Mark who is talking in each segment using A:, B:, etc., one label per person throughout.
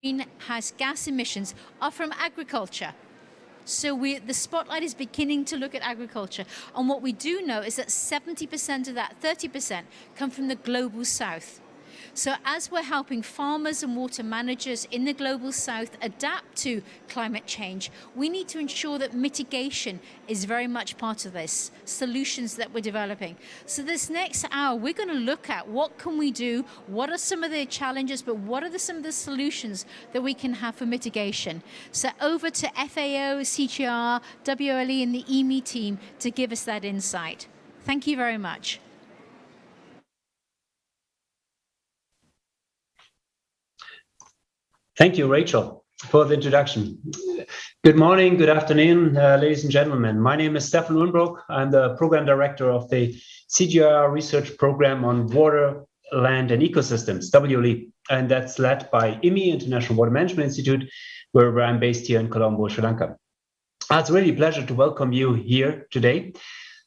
A: greenhouse gas emissions are from agriculture. So the spotlight is beginning to look at agriculture. And what we do know is that 70% of that, 30%, come from the global south. So as we're helping farmers and water managers in the global south adapt to climate change, we need to ensure that mitigation is very much part of this, solutions that we're developing. So this next hour, we're going to look at what can we do, what are some of the challenges, but what are some of the solutions that we can have for mitigation. So over to FAO, CGR, WLE and the EME team to give us that insight. Thank you very much.
B: Thank you, Rachel, for the introduction. Good morning, good afternoon, ladies and gentlemen. My name is Stefan Larco. I'm the Program Director of the CGR Research Program on Water, Land and Ecosystems, WLE, and that's led by IMI, International Water Management Institute, where I'm based here in Colombo, Sri Lanka. It's really a pleasure to welcome you here today.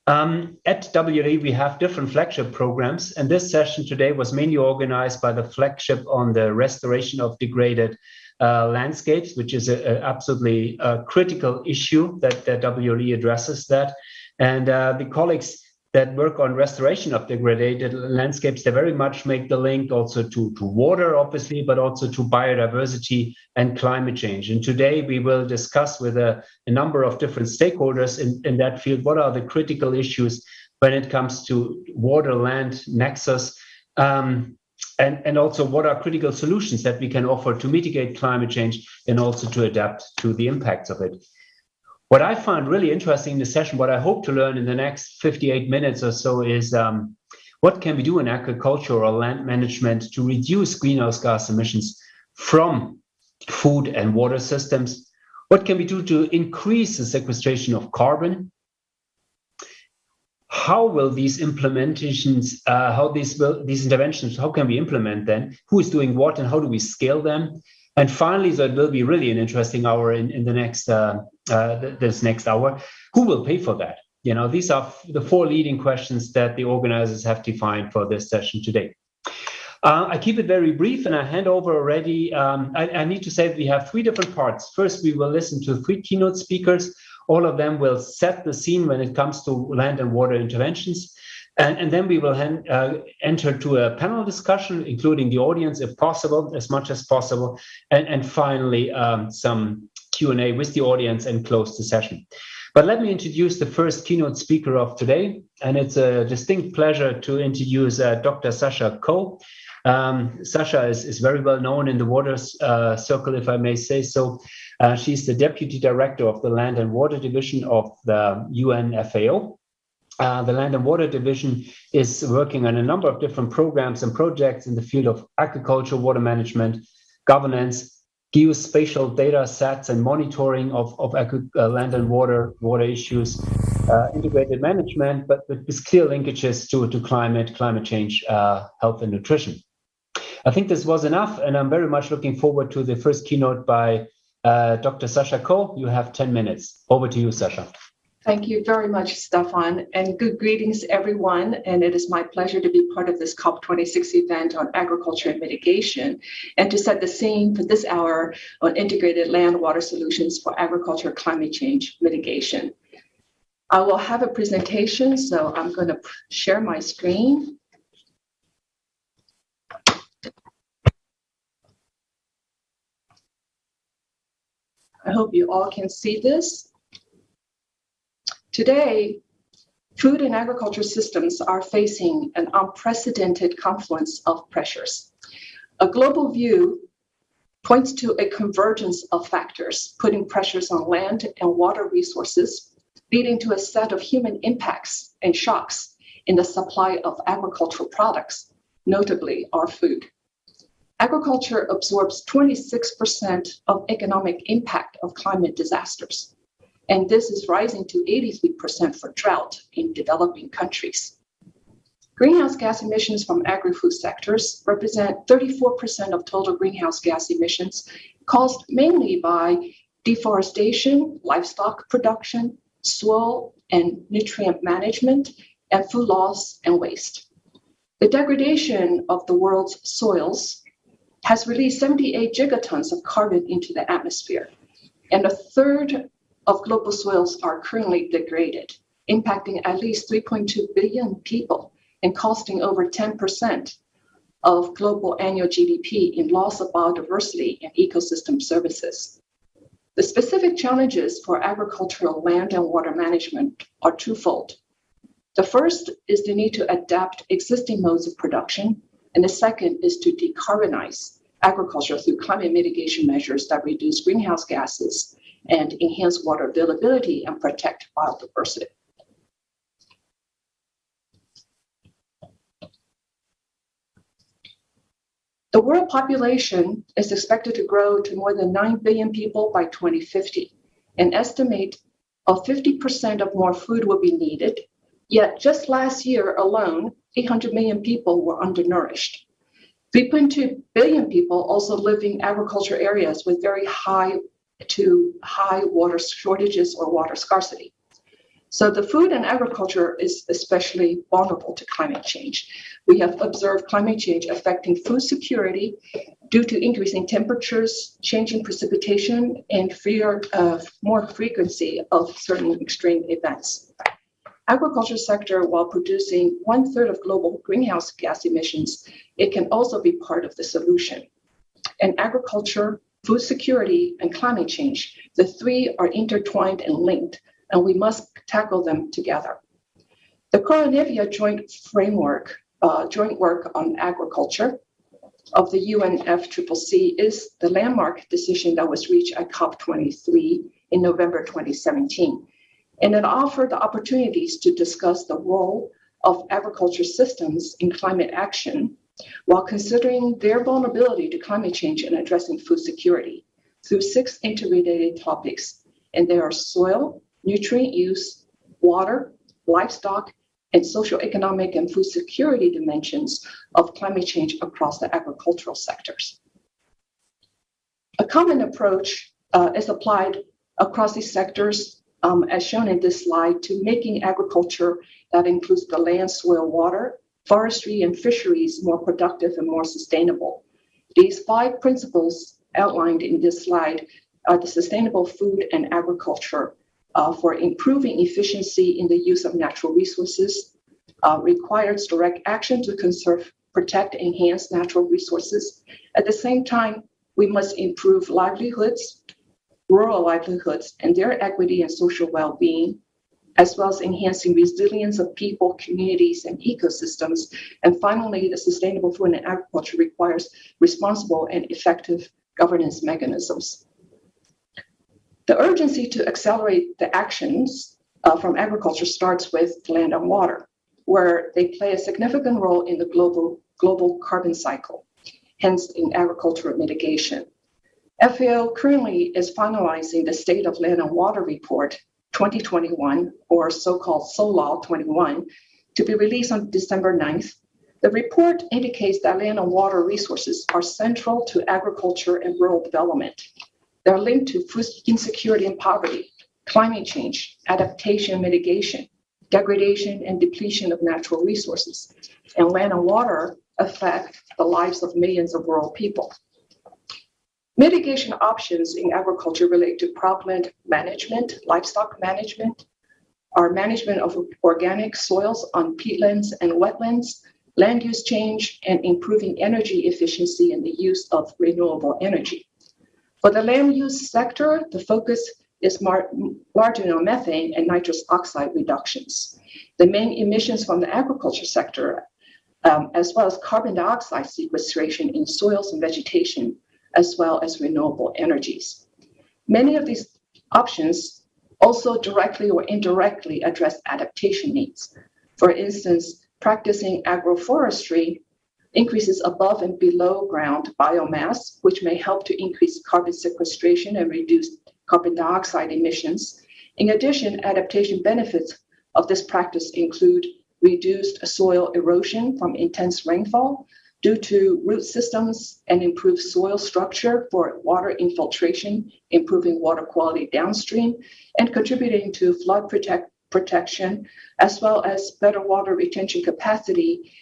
B: At WLE, we have different flagship programs, and this session today was mainly organized by the flagship on the restoration of degraded landscapes, which is an absolutely critical issue that WLE addresses that. And the colleagues that work on restoration of degraded landscapes, they very much make the link also to water, obviously, but also to biodiversity and climate change. And today we will discuss with a number of different stakeholders in that field, what are the critical issues when it comes to water-land nexus, and also what are critical solutions that we can offer to mitigate climate change and also to adapt to the impacts of it. What I find really interesting in the session, what I hope to learn in the next 58 minutes or so is what can we do in agriculture or land management to reduce greenhouse gas emissions from food and water systems? What can we do to increase the sequestration of carbon? How will these implementations, these interventions, how can we implement them? Who is doing what and how do we scale them? And finally, so it will be really an interesting hour in the next this next hour. Who will pay for that? You know, these are the four leading questions that the organizers have defined for this session today. I keep it very brief, and I hand over already. I need to say that we have three different parts. First, we will listen to three keynote speakers. All of them will set the scene when it comes to land and water interventions. And then we will enter to a panel discussion, including the audience, if possible, as much as possible. And finally, some Q&A with the audience and close the session. But let me introduce the first keynote speaker of today. And it's a distinct pleasure to introduce Dr. Sasha Ko. Sasha is very well known in the water circle, if I may say so. She's the Deputy Director of the Land and Water Division of the UN FAO. The Land and Water Division is working on a number of different programs and projects in the field of agriculture, water management, governance, geospatial data sets and monitoring of land and water issues, integrated management, but with clear linkages to climate change, health and nutrition. I think this was enough, and I'm very much looking forward to the first keynote by Dr. Sasha Ko. You have 10 minutes. Over to you, Sasha.
C: Thank you very much, Stefan, and good greetings, everyone. And it is my pleasure to be part of this COP26 event on agriculture and mitigation, and to set the scene for this hour on integrated land water solutions for agriculture climate change mitigation. I will have a presentation, so I'm going to share my screen. I hope you all can see this. Today, food and agriculture systems are facing an unprecedented confluence of pressures. A global view points to a convergence of factors putting pressures on land and water resources, leading to a set of human impacts and shocks in the supply of agricultural products, notably our food. Agriculture absorbs 26% of economic impact of climate disasters, and this is rising to 83% for drought in developing countries. Greenhouse gas emissions from agri-food sectors represent 34% of total greenhouse gas emissions, caused mainly by deforestation, livestock production, soil and nutrient management, and food loss and waste. The degradation of the world's soils has released 78 gigatons of carbon into the atmosphere, and a third of global soils are currently degraded, impacting at least 3.2 billion people and costing over 10% of global annual GDP in loss of biodiversity and ecosystem services. The specific challenges for agricultural land and water management are twofold. The first is the need to adapt existing modes of production, and the second is to decarbonize agriculture through climate mitigation measures that reduce greenhouse gases and enhance water availability and protect biodiversity. The world population is expected to grow to more than 9 billion people by 2050. An estimate of 50% of more food will be needed, yet just last year alone, 800 million people were undernourished. 3.2 billion people also live in agriculture areas with very high to high water shortages or water scarcity. So the food and agriculture is especially vulnerable to climate change. We have observed climate change affecting food security due to increasing temperatures, changing precipitation, and more frequency of certain extreme events. Agriculture sector, while producing 1/3 of global greenhouse gas emissions, it can also be part of the solution. And agriculture, food security, and climate change, the three are intertwined and linked, and we must tackle them together. The Coronavia joint work on agriculture of the UNFCCC is the landmark decision that was reached at COP23 in November 2017. And it offered the opportunities to discuss the role of agriculture systems in climate action while considering their vulnerability to climate change and addressing food security through 6 interrelated topics. And they are soil, nutrient use, water, livestock, and socioeconomic and food security dimensions of climate change across the agricultural sectors. A common approach is applied across these sectors, as shown in this slide, to making agriculture that includes the land, soil, water, forestry, and fisheries more productive and more sustainable. These 5 principles outlined in this slide are the sustainable food and agriculture for improving efficiency in the use of natural resources, requires direct action to conserve, protect, enhance natural resources. At the same time, we must improve livelihoods, rural livelihoods, and their equity and social well-being, as well as enhancing resilience of people, communities, and ecosystems. And finally, the sustainable food and agriculture requires responsible and effective governance mechanisms. The urgency to accelerate the actions from agriculture starts with land and water, where they play a significant role in the global carbon cycle, hence in agricultural mitigation. FAO currently is finalizing the State of Land and Water Report 2021, or so-called SOLAW 21, to be released on December 9th. The report indicates that land and water resources are central to agriculture and rural development. They're linked to food insecurity and poverty, climate change, adaptation and mitigation, degradation and depletion of natural resources, and land and water affect the lives of millions of rural people. Mitigation options in agriculture relate to cropland management, livestock management, our management of organic soils on peatlands and wetlands, land use change, and improving energy efficiency and the use of renewable energy. For the land use sector, the focus is largely on methane and nitrous oxide reductions. The main emissions from the agriculture sector, as well as carbon dioxide sequestration in soils and vegetation, as well as renewable energies. Many of these options also directly or indirectly address adaptation needs. For instance, practicing agroforestry increases above and below ground biomass, which may help to increase carbon sequestration and reduce carbon dioxide emissions. In addition, adaptation benefits of this practice include reduced soil erosion from intense rainfall due to root systems and improved soil structure for water infiltration, improving water quality downstream, and contributing to flood protection, as well as better water retention capacity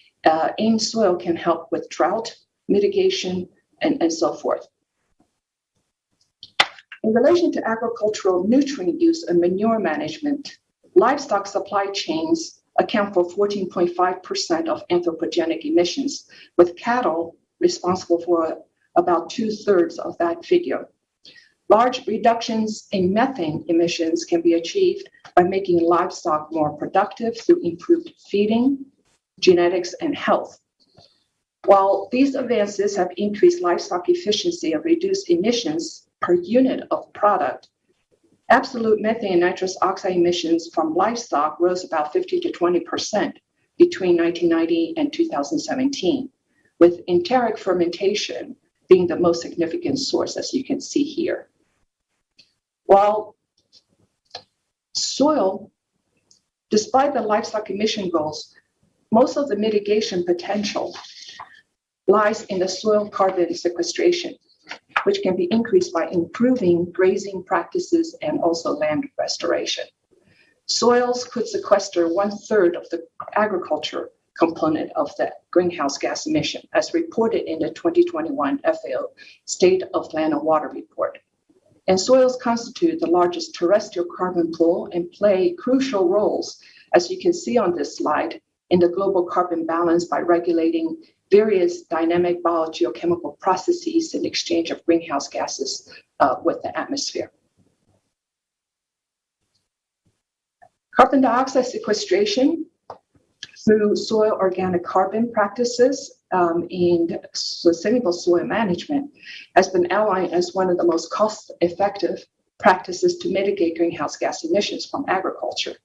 C: in soil can help with drought mitigation, and so forth. In relation to agricultural nutrient use and manure management, livestock supply chains account for 14.5% of anthropogenic emissions, with cattle responsible for about 2/3 of that figure. Large reductions in methane emissions can be achieved by making livestock more productive through improved feeding, genetics, and health. While these advances have increased livestock efficiency and reduced emissions per unit of product, absolute methane and nitrous oxide emissions from livestock rose about 50 to 20% between 1990 and 2017, with enteric fermentation being the most significant source, as you can see here. While soil, despite the livestock emission goals, most of the mitigation potential lies in the soil carbon sequestration, which can be increased by improving grazing practices and also land restoration. Soils could sequester 1/3 of the agriculture component of the greenhouse gas emission, as reported in the 2021 FAO State of Land and Water Report. And soils constitute the largest terrestrial carbon pool and play crucial roles, as you can see on this slide, in the global carbon balance by regulating various dynamic biogeochemical processes and exchange of greenhouse gases with the atmosphere. Carbon dioxide sequestration through soil organic carbon practices and sustainable soil management has been outlined as one of the most cost-effective practices to mitigate greenhouse gas emissions from agriculture.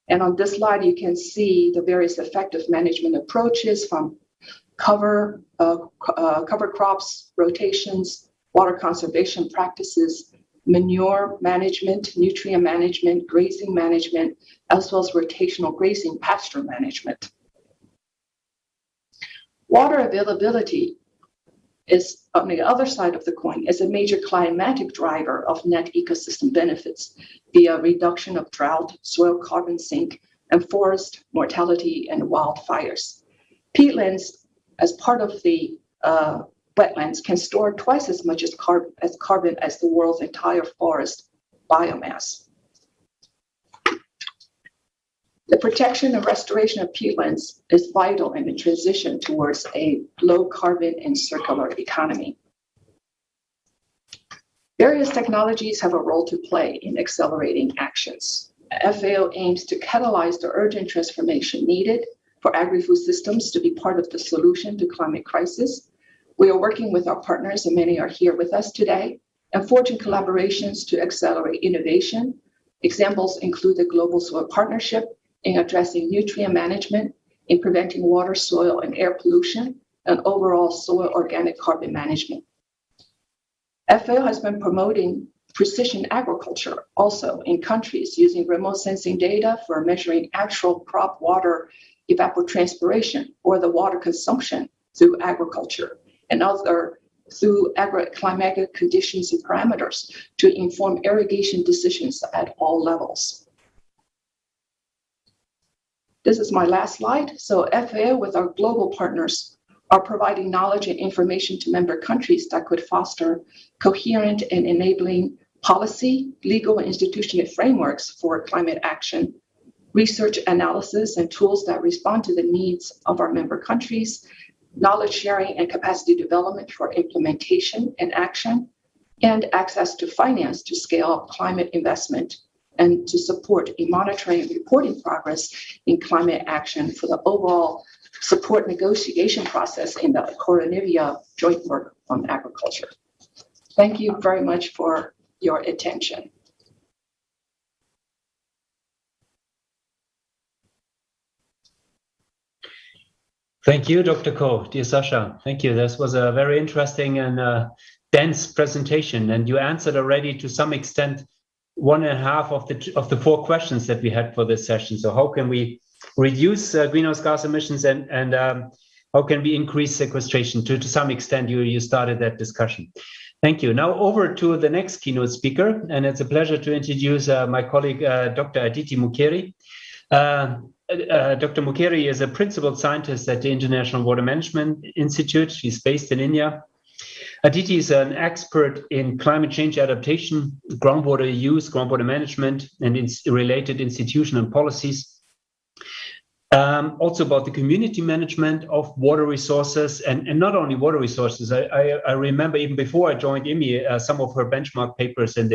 C: And on this slide, you can see the various effective management approaches from cover crops, rotations, water conservation practices, manure management, nutrient management, grazing management, as well as rotational grazing pasture management. Water availability is, on the other side of the coin, is a major climatic driver of net ecosystem benefits via reduction of drought, soil carbon sink, and forest mortality and wildfires. Peatlands, as part of the wetlands, can store twice as much as carbon as the world's entire forest biomass. The protection and restoration of peatlands is vital in the transition towards a low carbon and circular economy. Various technologies have a role to play in accelerating actions. FAO aims to catalyze the urgent transformation needed for agri-food systems to be part of the solution to climate crisis. We are working with our partners, and many are here with us today, and forging collaborations to accelerate innovation. Examples include the Global Soil Partnership in addressing nutrient management, in preventing water, soil, and air pollution, and overall soil organic carbon management. FAO has been promoting precision agriculture also in countries using remote sensing data for measuring actual crop water evapotranspiration or the water consumption through agriculture and other through agro-climatic conditions and parameters to inform irrigation decisions at all levels. This is my last slide. So FAO with our global partners are providing knowledge and information to member countries that could foster coherent and enabling policy, legal, and institutional frameworks for climate action, research analysis, and tools that respond to the needs of our member countries, knowledge sharing and capacity development for implementation and action, and access to finance to scale up climate investment and to support a monitoring and reporting progress in climate action for the overall support negotiation process in the Coronivia joint work on agriculture. Thank you very much for your attention.
B: Thank you, Dr. Ko, dear Sasha. Thank you. This was a very interesting and dense presentation, and you answered already to some extent 1.5 of the 4 questions that we had for this session. So how can we reduce greenhouse gas emissions and how can we increase sequestration? To some extent, you started that discussion. Thank you. Now over to the next keynote speaker, and it's a pleasure to introduce my colleague, Dr. Aditi Mukeri. Dr. Mukeri is a principal scientist at the International Water Management Institute. She's based in India. Aditi is an expert in climate change adaptation, groundwater use, groundwater management, and its related institutional policies. Also about the community management of water resources, and not only water resources. I remember even before I joined IMI, some of her benchmark papers, and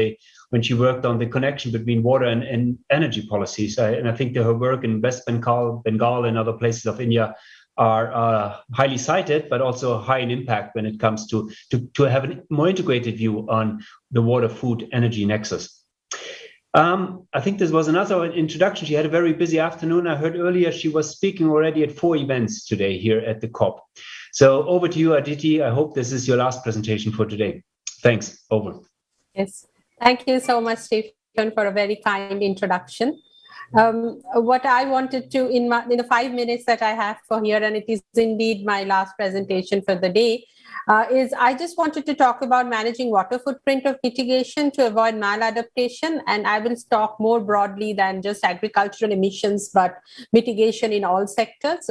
B: when she worked on the connection between water and energy policies. And I think that her work in West Bengal, and other places of India are highly cited, but also high in impact when it comes to have a more integrated view on the water, food, energy nexus. I think this was another introduction. She had a very busy afternoon. I heard earlier she was speaking already at 4 events today here at the COP. So over to you, Aditi. I hope this is your last presentation for today. Thanks. Over.
D: Yes. Thank you so much, Stefan, for a very kind introduction. What I wanted to, in the 5 minutes that I have for here, and it is indeed my last presentation for the day, is I just wanted to talk about managing water footprint of mitigation to avoid maladaptation. And I will talk more broadly than just agricultural emissions, but mitigation in all sectors,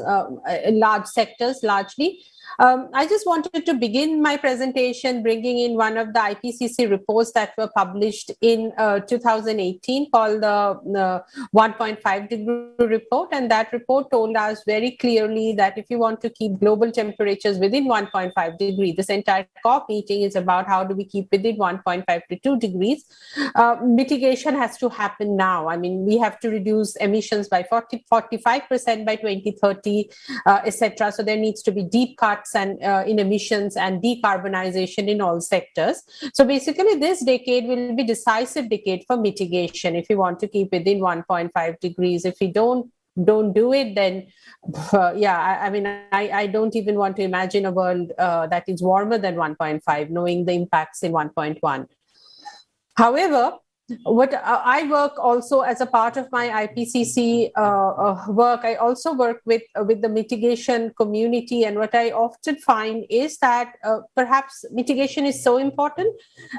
D: large sectors largely. I just wanted to begin my presentation bringing in one of the IPCC reports that were published in 2018 called the 1.5 degree report. And that report told us very clearly that if you want to keep global temperatures within 1.5 degrees, this entire COP meeting is about how do we keep within 1.5 to 2 degrees. Mitigation has to happen now. I mean, we have to reduce emissions by 45% by 2030, etc. So there needs to be deep cuts and in emissions and decarbonization in all sectors. So basically this decade will be decisive decade for mitigation if you want to keep within 1.5 degrees. If we don't do it, then I don't even want to imagine a world that is warmer than 1.5, knowing the impacts in 1.1. However, what I work also as a part of my IPCC work, I also work with the mitigation community. And what I often find is that perhaps mitigation is so important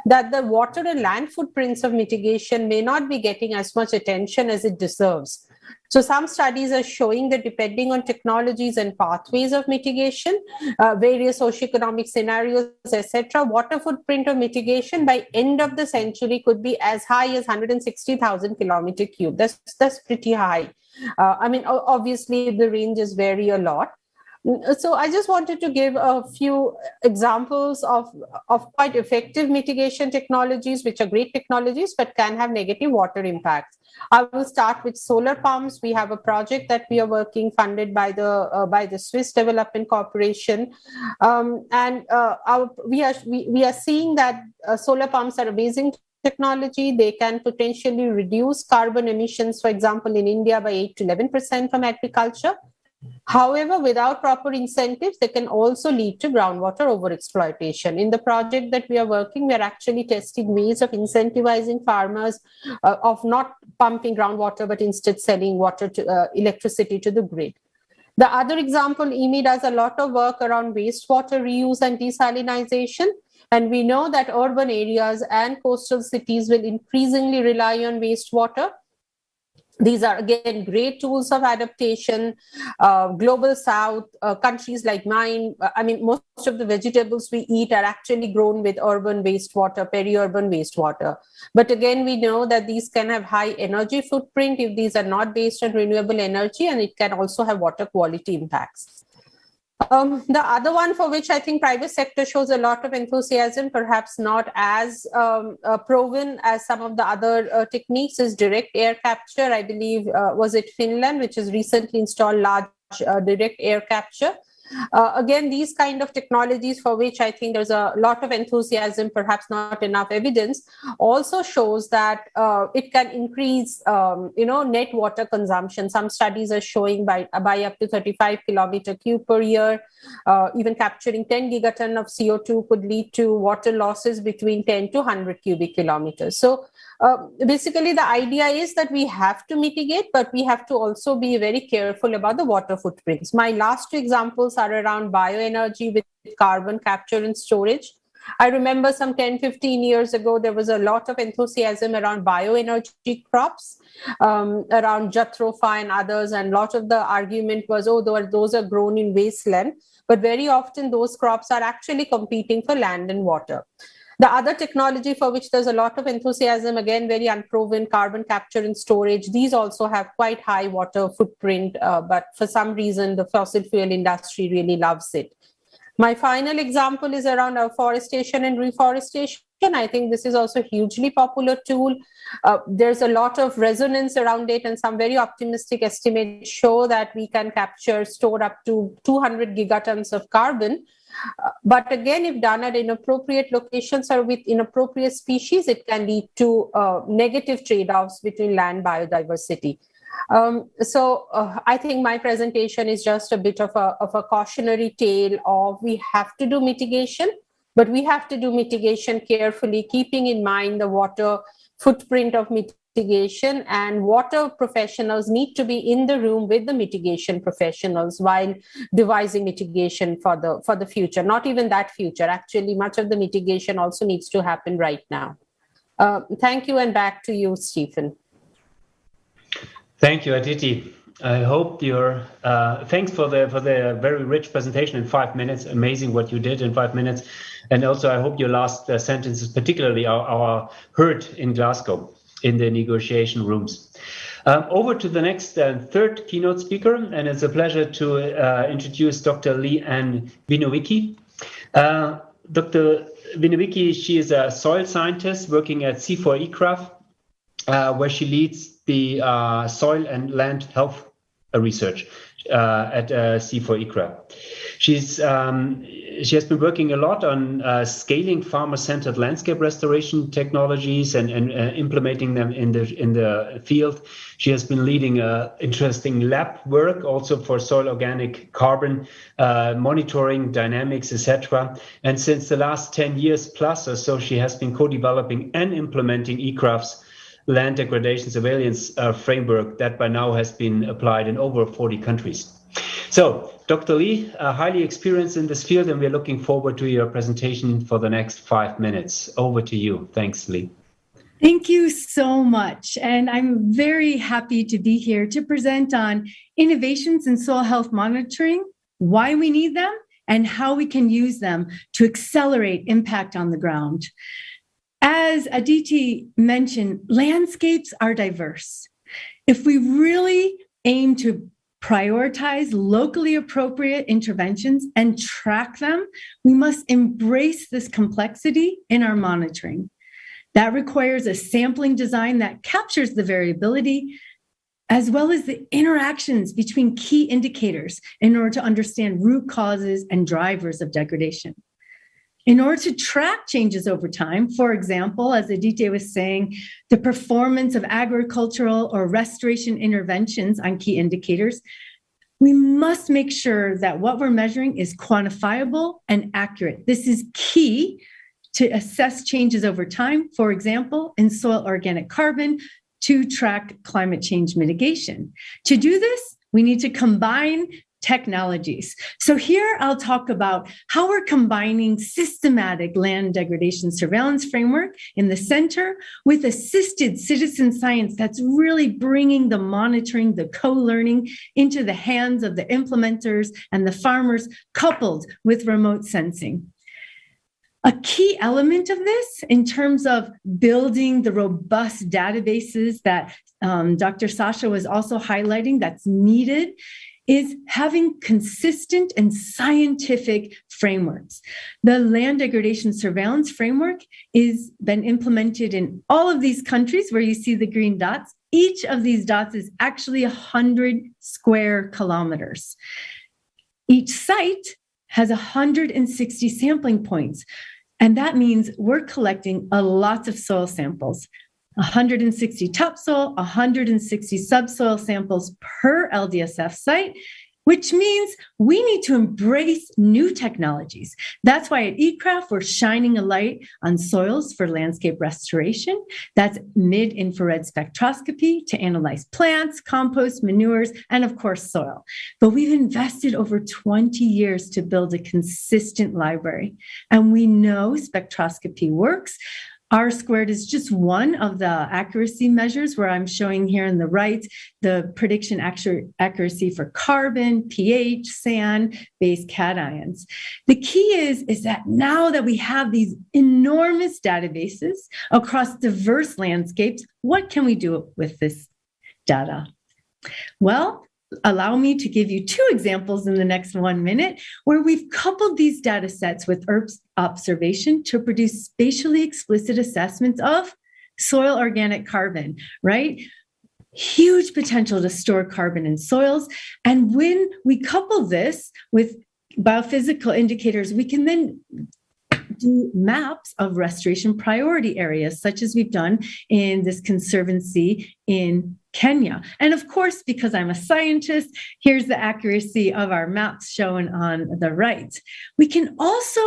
D: that the water and land footprints of mitigation may not be getting as much attention as it deserves. So some studies are showing that depending on technologies and pathways of mitigation, various socioeconomic scenarios, etc., water footprint of mitigation by end of the century could be as high as 160,000 kilometer cube. That's pretty high. Obviously the ranges vary a lot. So I just wanted to give a few examples of quite effective mitigation technologies, which are great technologies, but can have negative water impacts. I will start with solar pumps. We have a project that we are working funded by the Swiss Development Corporation, we are seeing that solar pumps are amazing technology. They can potentially reduce carbon emissions, for example, in India by 8 to 11% from agriculture. However, without proper incentives, they can also lead to groundwater overexploitation. In the project that we are working, we are actually testing ways of incentivizing farmers of not pumping groundwater, but instead selling water to electricity to the grid. The other example, IMI does a lot of work around wastewater reuse and desalinization. And we know that urban areas and coastal cities will increasingly rely on wastewater. These are, again, great tools of adaptation. Global South, countries like mine, most of the vegetables we eat are actually grown with urban wastewater, peri-urban wastewater. But again, we know that these can have high energy footprint if these are not based on renewable energy, and it can also have water quality impacts. The other one for which I think private sector shows a lot of enthusiasm, perhaps not as proven as some of the other techniques, is direct air capture. I believe, was it Finland, which has recently installed large direct air capture. Again, these kind of technologies for which I think there's a lot of enthusiasm, perhaps not enough evidence, also shows that it can increase, net water consumption. Some studies are showing by up to 35 kilometer cube per year, even capturing 10 gigaton of CO2 could lead to water losses between 10 to 100 cubic kilometers. So basically, the idea is that we have to mitigate, but we have to also be very careful about the water footprints. My last two examples are around bioenergy with carbon capture and storage. I remember some 10, 15 years ago, there was a lot of enthusiasm around bioenergy crops, around jatropha and others. And a lot of the argument was, oh, those are grown in wasteland. but very often those crops are actually competing for land and water. The other technology for which there's a lot of enthusiasm, again, very unproven, carbon capture and storage. These also have quite high water footprint, but for some reason, the fossil fuel industry really loves it. My final example is around forestation and reforestation. I think this is also a hugely popular tool. There's a lot of resonance around it, and some very optimistic estimates show that we can store up to 200 gigatons of carbon. But again, if done at inappropriate locations or with inappropriate species, it can lead to negative trade-offs between land biodiversity. I think my presentation is just a bit of a cautionary tale of we have to do mitigation, but we have to do mitigation carefully, keeping in mind the water footprint of mitigation, and water professionals need to be in the room with the mitigation professionals while devising mitigation for the future. Not even that future, actually, much of the mitigation also needs to happen right now. Thank you, and back to you, Stephen.
B: Thank you, Aditi. I hope thanks for the very rich presentation in 5 minutes. Amazing what you did in 5 minutes. And also, I hope your last sentences particularly are heard in Glasgow in the negotiation rooms. Over to the next third keynote speaker, and it's a pleasure to introduce Dr. Leanne Winowicki. Dr. Winowicki, she is a soil scientist working at C4ICRAF, where she leads the soil and land health research at C4ICRAF. She has been working a lot on scaling farmer-centered landscape restoration technologies and implementing them in the field. She has been leading interesting lab work also for soil organic carbon monitoring, dynamics, etc. And since the last 10 years plus or so, she has been co-developing and implementing ICRAF's land degradation surveillance framework that by now has been applied in over 40 countries. So, Dr. Lee, highly experienced in this field, and we're looking forward to your presentation for the next 5 minutes. Over to you. Thanks, Lee.
E: Thank you so much. And I'm very happy to be here to present on innovations in soil health monitoring, why we need them, and how we can use them to accelerate impact on the ground. As Aditi mentioned, landscapes are diverse. If we really aim to prioritize locally appropriate interventions and track them, we must embrace this complexity in our monitoring. That requires a sampling design that captures the variability, as well as the interactions between key indicators in order to understand root causes and drivers of degradation. In order to track changes over time, for example, as Aditi was saying, the performance of agricultural or restoration interventions on key indicators, we must make sure that what we're measuring is quantifiable and accurate. This is key to assess changes over time, for example, in soil organic carbon, to track climate change mitigation. To do this, we need to combine technologies. So here I'll talk about how we're combining systematic land degradation surveillance framework in the center with assisted citizen science that's really bringing the monitoring, the co-learning into the hands of the implementers and the farmers, coupled with remote sensing. A key element of this in terms of building the robust databases that Dr. Sasha was also highlighting that's needed is having consistent and scientific frameworks. The land degradation surveillance framework is been implemented in all of these countries where you see the green dots. Each of these dots is actually 100 square kilometers. Each site has 160 sampling points, and that means we're collecting a lot of soil samples. 160 topsoil, 160 subsoil samples per LDSF site, which means we need to embrace new technologies. That's why at ICRAF, we're shining a light on soils for landscape restoration. That's mid-infrared spectroscopy to analyze plants, compost, manures, and of course, soil. But we've invested over 20 years to build a consistent library. And we know spectroscopy works. R squared is just one of the accuracy measures where I'm showing here on the right, the prediction accuracy for carbon, pH, sand, base cations. The key is that now that we have these enormous databases across diverse landscapes, what can we do with this data? Well, allow me to give you two examples in the next 1 minute where we've coupled these data sets with Earth observation to produce spatially explicit assessments of soil organic carbon, right? Huge potential to store carbon in soils. And when we couple this with biophysical indicators, we can then do maps of restoration priority areas, such as we've done in this conservancy in Kenya. And of course, because I'm a scientist, here's the accuracy of our maps shown on the right. We can also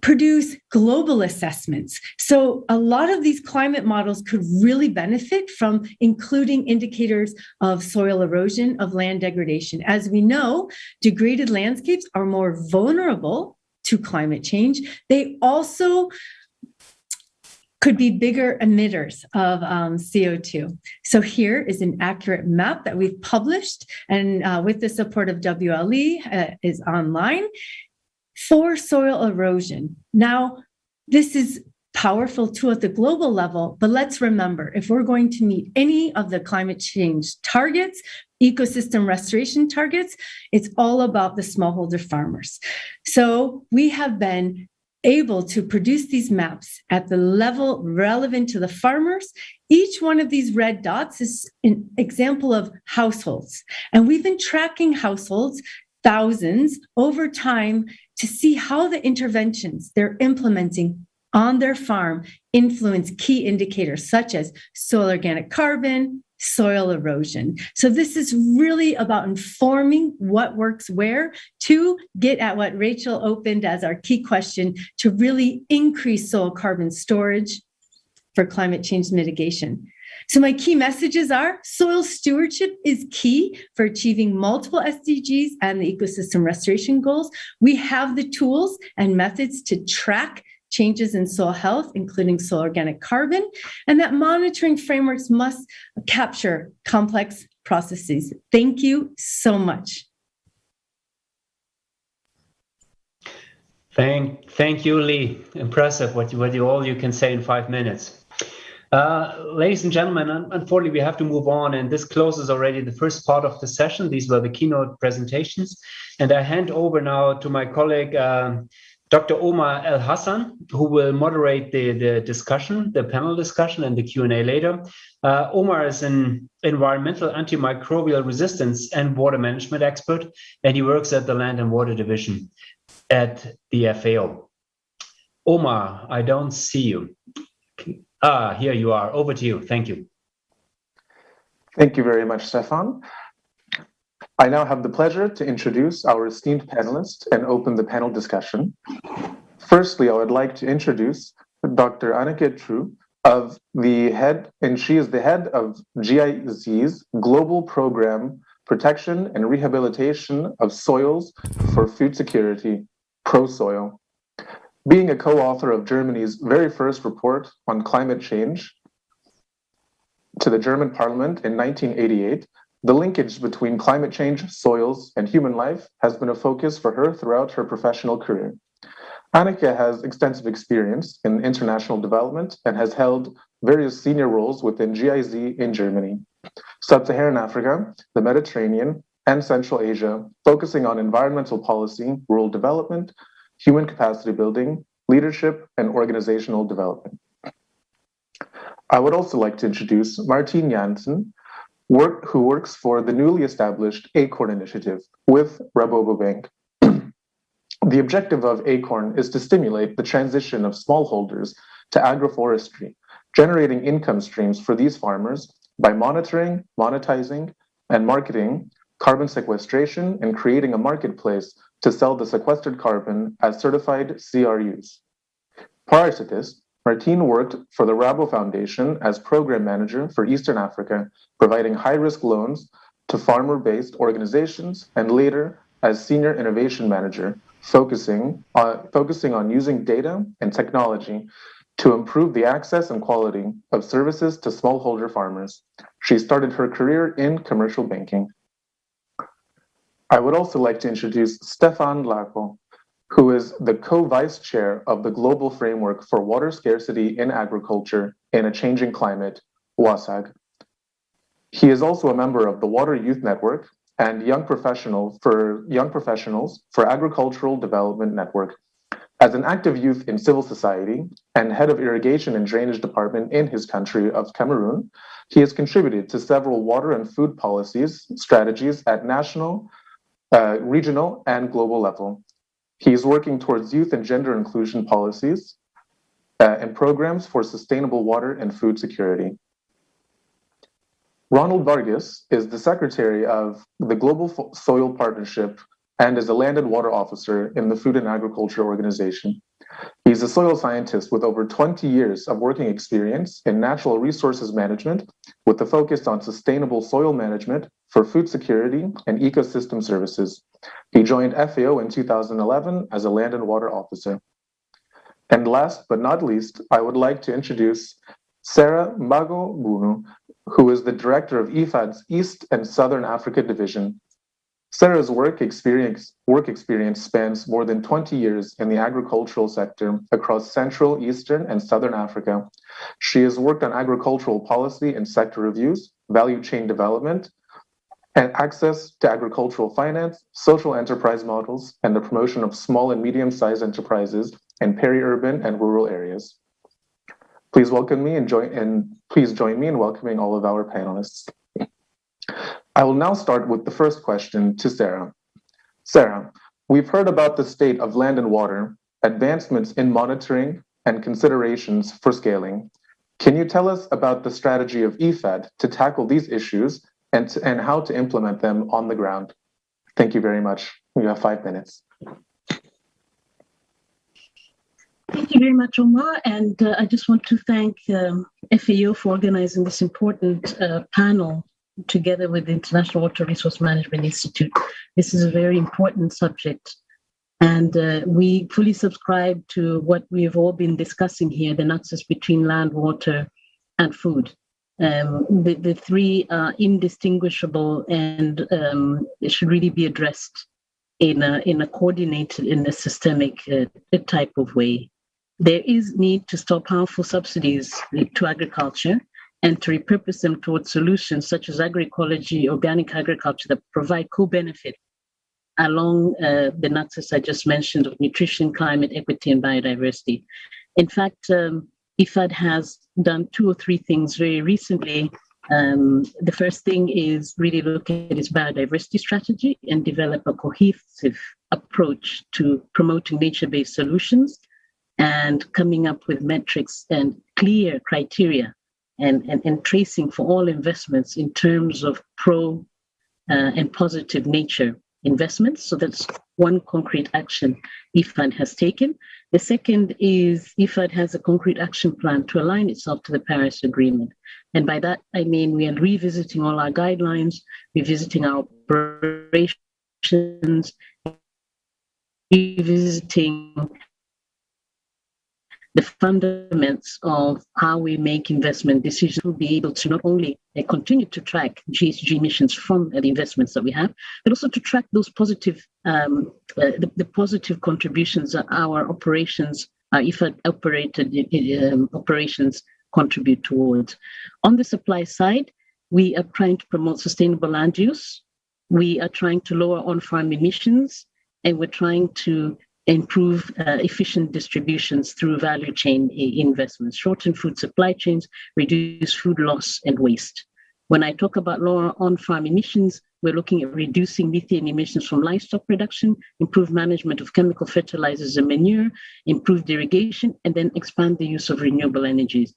E: produce global assessments. So a lot of these climate models could really benefit from including indicators of soil erosion, of land degradation. As we know, degraded landscapes are more vulnerable to climate change. They also could be bigger emitters of CO2. So here is an accurate map that we've published, and with the support of WLE is online, for soil erosion. Now, this is powerful tool at the global level, but let's remember, if we're going to meet any of the climate change targets, ecosystem restoration targets, it's all about the smallholder farmers. So we have been able to produce these maps at the level relevant to the farmers. Each one of these red dots is an example of households. And we've been tracking households, thousands, over time to see how the interventions they're implementing on their farm influence key indicators such as soil organic carbon, soil erosion. So this is really about informing what works where to get at what Rachel opened as our key question, to really increase soil carbon storage for climate change mitigation. So my key messages are soil stewardship is key for achieving multiple SDGs and the ecosystem restoration goals. We have the tools and methods to track changes in soil health, including soil organic carbon, and that monitoring frameworks must capture complex processes. Thank you so much.
B: Thank you, Lee. Impressive what you can say in 5 minutes. Ladies and gentlemen, unfortunately, we have to move on, and this closes already the first part of the session. These were the keynote presentations, and I hand over now to my colleague, Dr. Omar El Hassan, who will moderate the discussion, the panel discussion, and the Q&A later. Omar is an environmental antimicrobial resistance and water management expert, and he works at the Land and Water Division at the FAO. Omar, I don't see you. Here you are. Over to you. Thank you.
F: Thank you very much, Stefan. I now have the pleasure to introduce our esteemed panelists and open the panel discussion. Firstly, I would like to introduce Dr. Anneke True, she is the head of GIZ's Global Program Protection and Rehabilitation of Soils for Food Security, ProSoil. Being a co-author of Germany's very first report on climate change to the German Parliament in 1988, the linkage between climate change, soils, and human life has been a focus for her throughout her professional career. Anneke has extensive experience in international development and has held various senior roles within GIZ in Germany, Sub-Saharan Africa, the Mediterranean, and Central Asia, focusing on environmental policy, rural development, human capacity building, leadership, and organizational development. I would also like to introduce Martin Janssen, who works for the newly established ACORN initiative with Rabobank. The objective of ACORN is to stimulate the transition of smallholders to agroforestry, generating income streams for these farmers by monitoring, monetizing, and marketing carbon sequestration and creating a marketplace to sell the sequestered carbon as certified CRUs. Prior to this, Martine worked for the Rabo Foundation as program manager for Eastern Africa, providing high-risk loans to farmer-based organizations, and later as senior innovation manager, focusing on using data and technology to improve the access and quality of services to smallholder farmers. She started her career in commercial banking. I would also like to introduce Stefan Larco, who is the co-vice chair of the Global Framework for Water Scarcity in Agriculture in a Changing Climate, WASAG. He is also a member of the Water Youth Network and Young Professionals for Agricultural Development Network. As an active youth in civil society and head of irrigation and drainage department in his country of Cameroon, he has contributed to several water and food policies, strategies at national, regional, and global level. He is working towards youth and gender inclusion policies and programs for sustainable water and food security. Ronald Vargas is the secretary of the Global Soil Partnership and is a land and water officer in the Food and Agriculture Organization. He's a soil scientist with over 20 years of working experience in natural resources management with a focus on sustainable soil management for food security and ecosystem services. He joined FAO in 2011 as a land and water officer. And last but not least, I would like to introduce Sarah Mago Bunu, who is the director of IFAD's East and Southern Africa Division. Sarah's work experience spans more than 20 years in the agricultural sector across Central, Eastern, and Southern Africa. She has worked on agricultural policy and sector reviews, value chain development, and access to agricultural finance, social enterprise models, and the promotion of small and medium-sized enterprises in peri-urban and rural areas. Please welcome me please join me in welcoming all of our panelists. I will now start with the first question to Sarah. Sarah, we've heard about the state of land and water, advancements in monitoring, and considerations for scaling. Can you tell us about the strategy of IFAD to tackle these issues and how to implement them on the ground? Thank you very much. You have 5 minutes.
G: Thank you very much, Omar. And I just want to thank FAO for organizing this important panel together with the International Water Resource Management Institute. This is a very important subject. And we fully subscribe to what we've all been discussing here, the nexus between land, water, and food. The three are indistinguishable and it should really be addressed in a coordinated, in a systemic type of way. There is need to stop harmful subsidies to agriculture and to repurpose them towards solutions such as agroecology, organic agriculture that provide co-benefit along the nexus I just mentioned of nutrition, climate, equity, and biodiversity. In fact, IFAD has done 2 or 3 things very recently. The first thing is really look at its biodiversity strategy and develop a cohesive approach to promoting nature-based solutions and coming up with metrics and clear criteria and tracing for all investments in terms of pro and positive nature investments. So that's one concrete action IFAD has taken. The second is IFAD has a concrete action plan to align itself to the Paris Agreement. And by that, I mean we are revisiting all our guidelines, revisiting our operations, revisiting the fundamentals of how we make investment decisions. Will be able to not only continue to track GHG emissions from the investments that we have, but also to track those positive, the positive contributions that our operations, IFAD operated operations contribute towards. On the supply side, we are trying to promote sustainable land use. We are trying to lower on-farm emissions, and we're trying to improve efficient distributions through value chain investments, shorten food supply chains, reduce food loss and waste. When I talk about lower on-farm emissions, we're looking at reducing methane emissions from livestock production, improve management of chemical fertilizers and manure, improve irrigation, and then expand the use of renewable energies.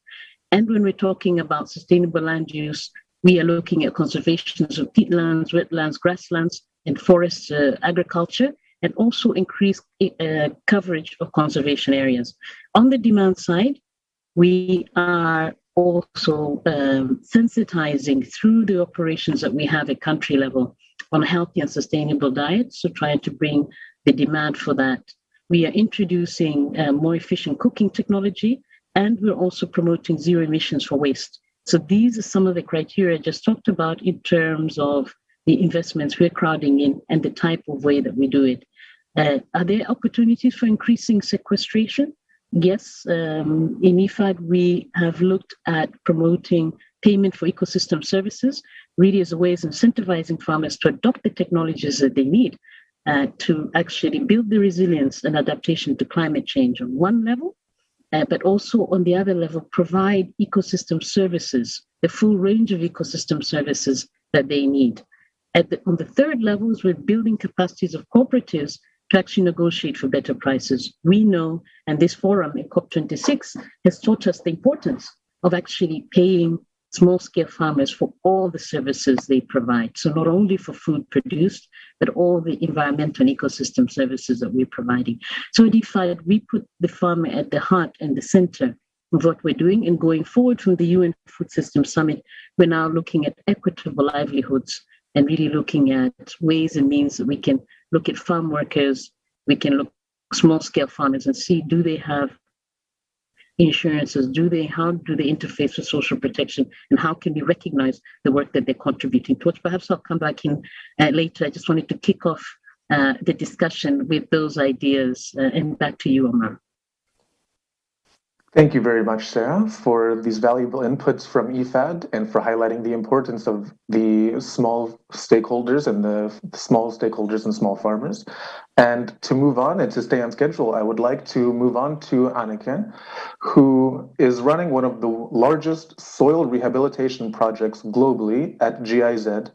G: And when we're talking about sustainable land use, we are looking at conservations of peatlands, wetlands, grasslands, and forest agriculture, and also increase coverage of conservation areas. On the demand side, we are also sensitizing through the operations that we have at country level on healthy and sustainable diets, so trying to bring the demand for that. We are introducing more efficient cooking technology and we're also promoting zero emissions for waste. So these are some of the criteria I just talked about in terms of the investments we're crowding in and the type of way that we do it. Are there opportunities for increasing sequestration? Yes, in IFAD, we have looked at promoting payment for ecosystem services, really as a way of incentivizing farmers to adopt the technologies that they need to actually build the resilience and adaptation to climate change on one level, but also on the other level, provide ecosystem services, the full range of ecosystem services that they need. On the third level is we're building capacities of cooperatives to actually negotiate for better prices. We know, and this forum in COP26 has taught us the importance of actually paying small-scale farmers for all the services they provide. So not only for food produced, but all the environmental and ecosystem services that we're providing. So at IFAD, we put the farmer at the heart and the center of what we're doing. And going forward from the UN Food Systems Summit, we're now looking at equitable livelihoods and really looking at ways and means that we can look at farm workers, we can look at small-scale farmers and see, do they have insurances? How do they interface with social protection? And how can we recognize the work that they're contributing towards? Perhaps I'll come back in later. I just wanted to kick off the discussion with those ideas. And back to you, Omar.
F: Thank you very much, Sarah, for these valuable inputs from IFAD and for highlighting the importance of the small stakeholders and the small stakeholders and small farmers. And to move on and to stay on schedule, I would like to move on to Anneke, who is running one of the largest soil rehabilitation projects globally at GIZ.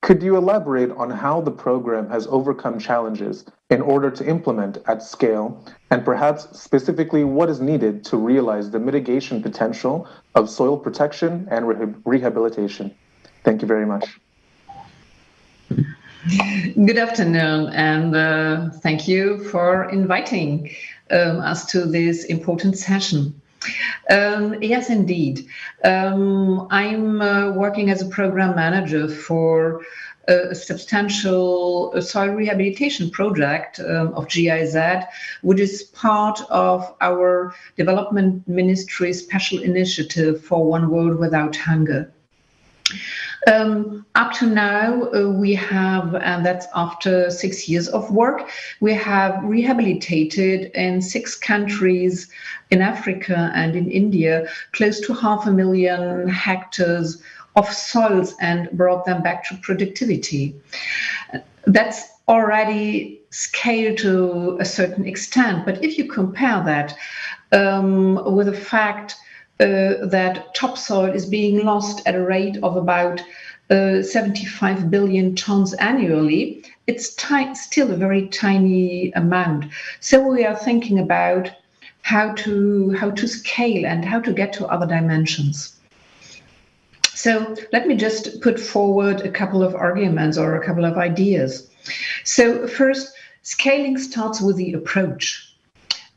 F: Could you elaborate on how the program has overcome challenges in order to implement at scale, and perhaps specifically what is needed to realize the mitigation potential of soil protection and rehabilitation? Thank you very much.
H: Good afternoon, and thank you for inviting us to this important session. Yes, indeed. I'm working as a program manager for a substantial soil rehabilitation project of GIZ, which is part of our development ministry special initiative for One World Without Hunger. Up to now, we have, and that's after 6 years of work, we have rehabilitated in 6 countries in Africa and in India, close to 500,000 hectares of soils and brought them back to productivity. That's already scaled to a certain extent, but if you compare that with the fact that topsoil is being lost at a rate of about 75 billion tons annually, it's still a very tiny amount. So we are thinking about how to scale and how to get to other dimensions. So let me just put forward a couple of arguments or a couple of ideas. So first, scaling starts with the approach.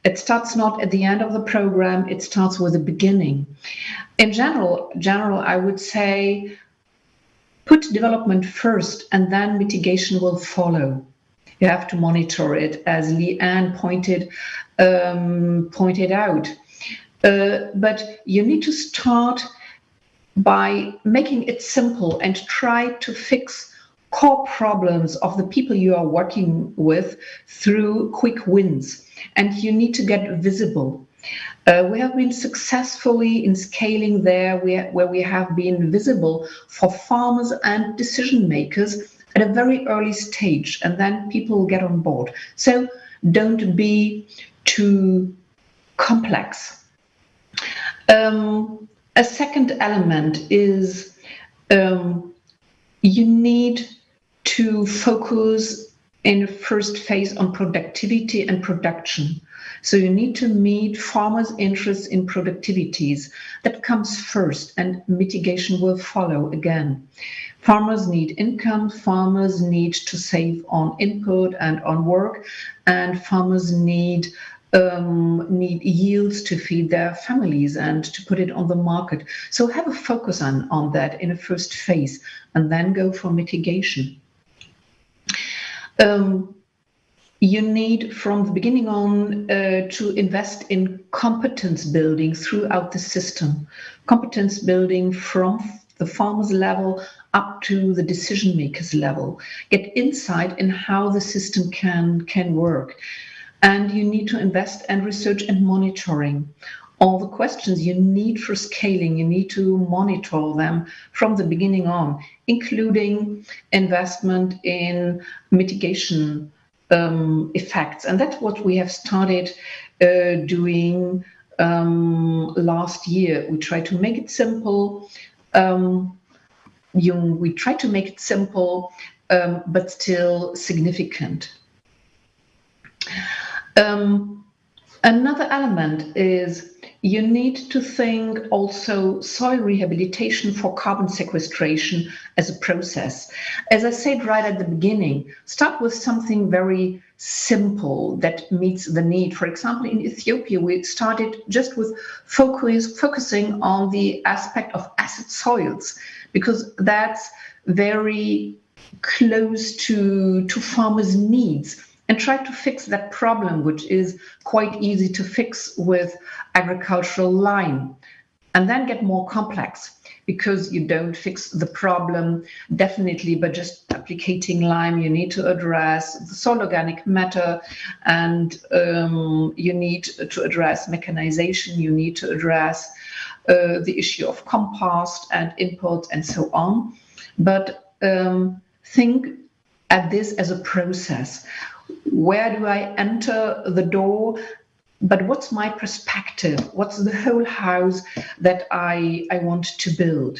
H: It starts not at the end of the program, it starts with the beginning. In general, I would say put development first and then mitigation will follow. You have to monitor it, as Leanne pointed out. But you need to start by making it simple and try to fix core problems of the people you are working with through quick wins. And you need to get visible. We have been successfully in scaling there where we have been visible for farmers and decision makers at a very early stage, and then people get on board. So don't be too complex. A second element is you need to focus in the first phase on productivity and production. So you need to meet farmers' interests in productivities. That comes first, and mitigation will follow again. Farmers need income, farmers need to save on input and on work, and farmers need yields to feed their families and to put it on the market. So have a focus on that in a first phase, and then go for mitigation. you need from the beginning on to invest in competence building throughout the system, competence building from the farmers level up to the decision makers level, get insight in how the system can work. And you need to invest in research and monitoring. All the questions you need for scaling, you need to monitor them from the beginning on, including investment in mitigation effects. And that's what we have started doing last year. We try to make it simple. We try to make it simple, but still significant. Another element is you need to think also soil rehabilitation for carbon sequestration as a process. As I said right at the beginning, start with something very simple that meets the need. For example, in Ethiopia, we started just with focusing on the aspect of acid soils, because that's very close to farmers' needs, and try to fix that problem, which is quite easy to fix with agricultural lime, and then get more complex, because you don't fix the problem definitely by just applicating lime. You need to address the soil organic matter, and you need to address mechanization, you need to address the issue of compost and inputs and so on. But think at this as a process. Where do I enter the door? But what's my perspective? What's the whole house that I want to build?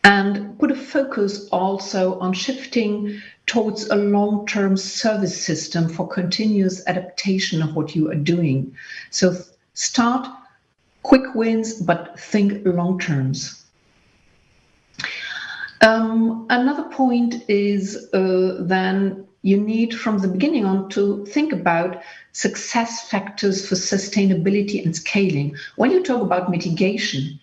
H: And put a focus also on shifting towards a long-term service system for continuous adaptation of what you are doing. So start quick wins, but think long terms. Another point is then you need from the beginning on to think about success factors for sustainability and scaling. When you talk about mitigation,